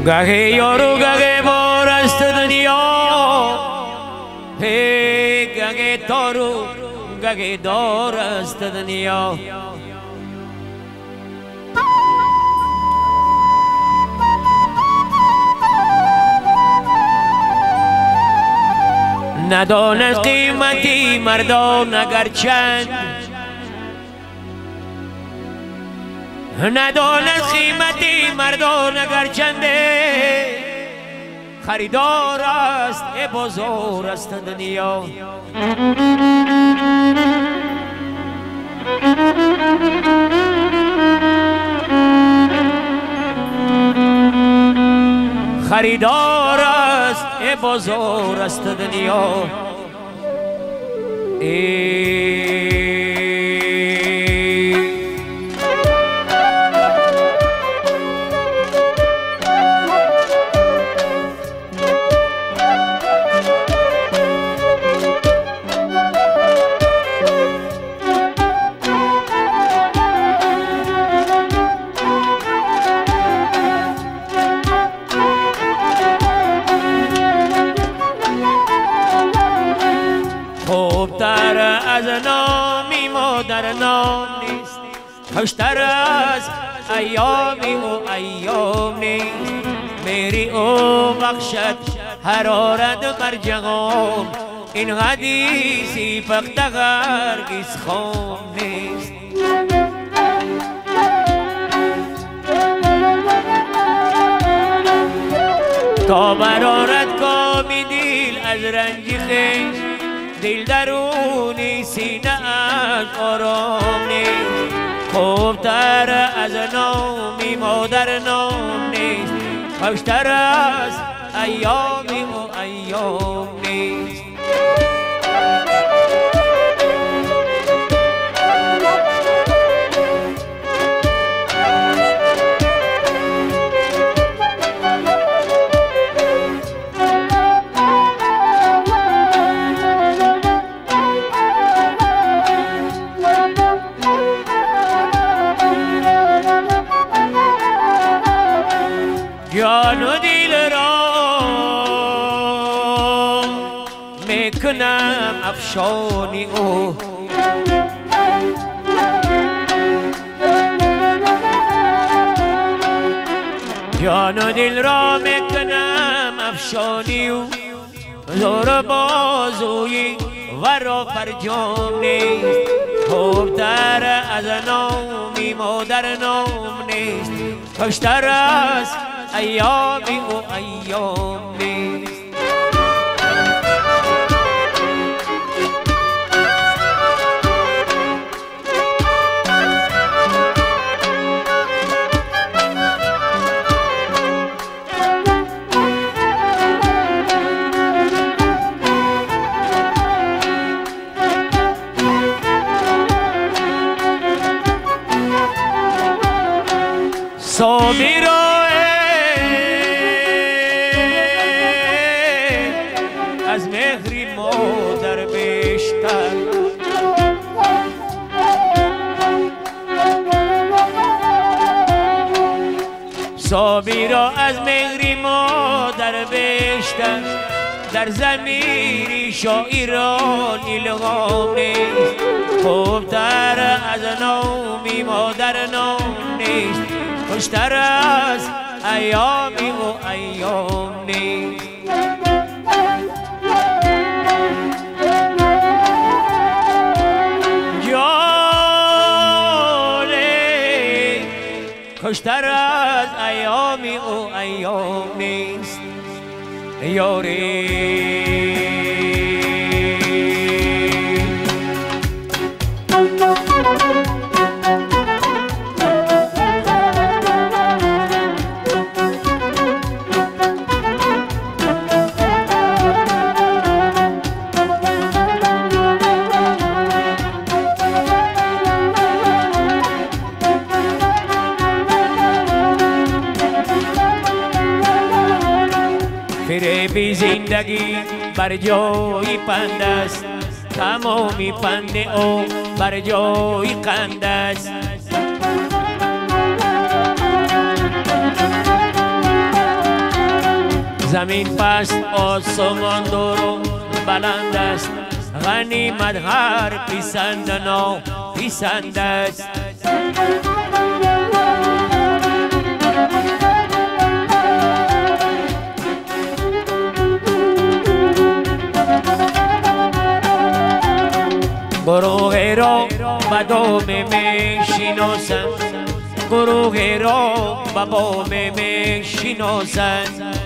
گهی یارو گهی بار است دنیا، گهی تارو گهی دار است دنیا. نداند قیمتی مردان اگرچند، نداند قیمتی مردان اگرچنده، خریدار است ای بازار است دنیا. خریدار است ای بازار است دنیا. خوبتر از نامی مادر نام نیست، خوشتر از ایامی و ایام نیست. میری او بخشد حرارت بر جهان، این حدیثی فقط هرگز خام نیست. تا برارد کامی دل از رنج خویش، دل درونی سینه از آرام نیست. خوبتر از نامی مادر نام نیست، خوشتر از ایامی و ایام نیست. جان و دل را میکنم افشانی او، جان و دل را میکنم افشانی او. زور بازوی ورا فرجام نیست، خوبتر از نامی مادر نام نیست، خوشتر از ایامی و ایام نیست. صابر از مهری مادر بیشتر، صابرا از مهری مادر بیشتر، در ضمیری شاعران الهام نیست. خوبتر از نامی مادر نام نیست، خوشتر از ایامی و ایام نیست. خوشتر از ایامی و ایام نیست یاری. فریب زندگی بر جای پند است، تمامی پند او بر جای قند است. زمین پست آسمان دور بلند است غنیمت هر پیسند نو پیسند است گروه را به دوم می شناسند گروه را به بام می شناسند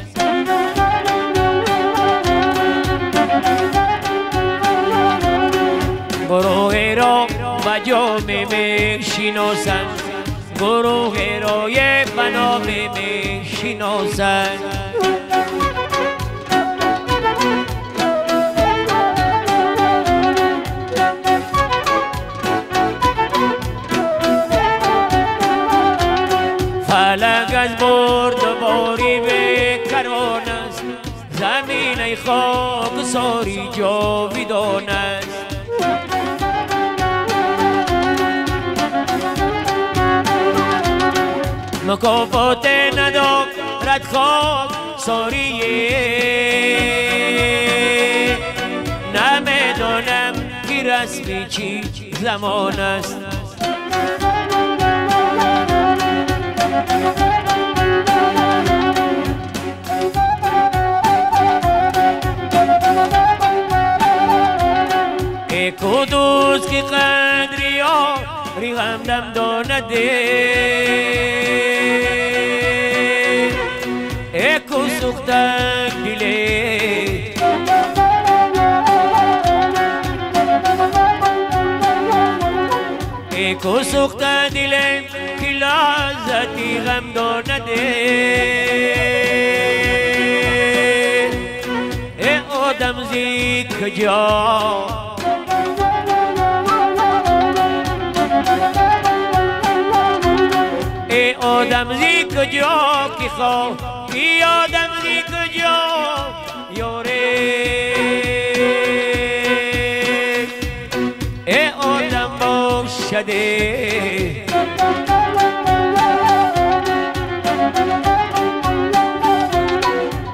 گروه را به جام می شناسند گروه را یه بنام می شناسند فلک از برد باری به کران است زمین خاک ساری جاویدان است مکافات ندارد خاک ساریه نمیدانم که رسمی چی زمان است ای کدوس کی قدری ها ریغم دم دانده ای کو سوختک دلی ای کو سوختک دلی کی لحظتی غم دانده ای آدم زی کجا ای آدم زی کجا کی خواه ای آدم زی کجا یاره ای آدم باشده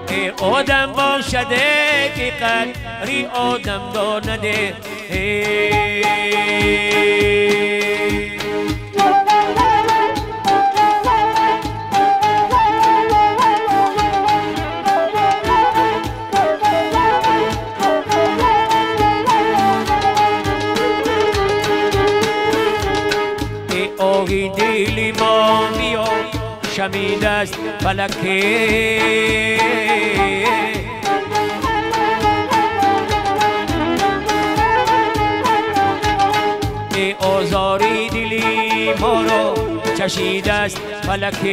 ای آدم باشده که قدری آدم دانده آهی دلی ما بیا شمید است فلکه ای آزاری دلی ما رو چشید است فلکه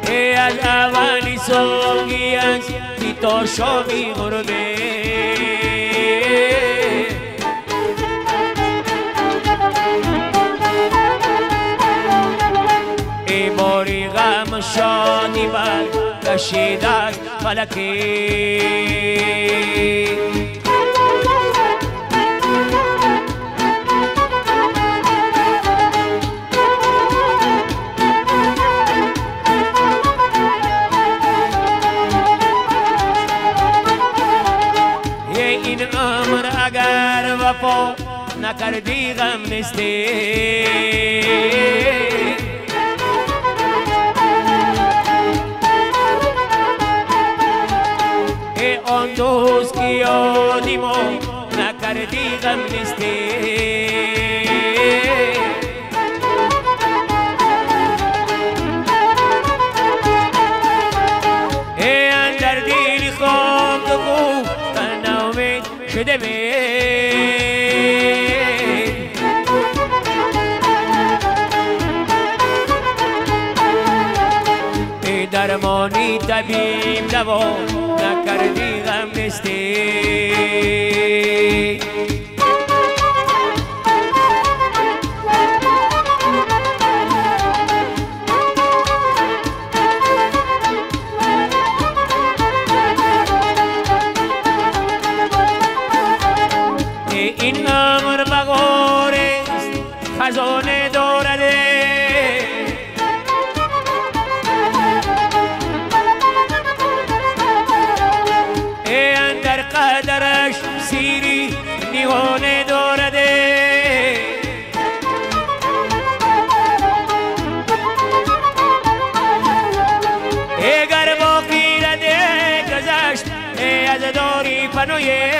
ای از اولی سوگی است تا شامی غربه ای باری غم شادی بر کشید است فلکی اگر وفا نکردی غم نیستی ای آن دوست که یادی ما نکردی غم نیستی ای اندر دیلی خواب دو تنومید شده می ای درمانی طبیب دوا نکردی غم نیستی این امر بغار است زداری پنویه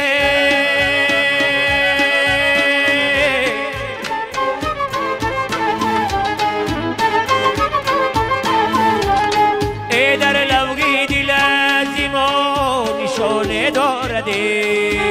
ای در لوگی دل عظیم و نشانه دارده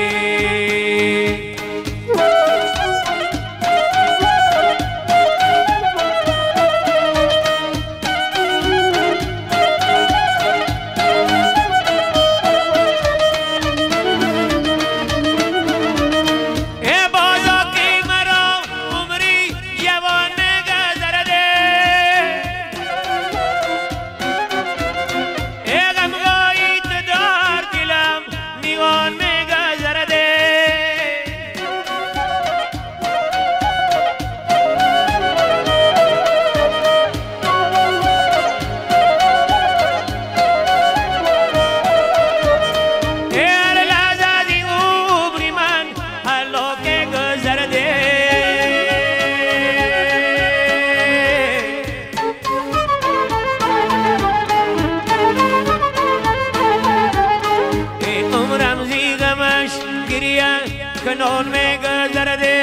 کنون میں گزر دے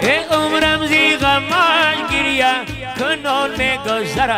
اے عمرم زی غماش گریا کنون میں گزر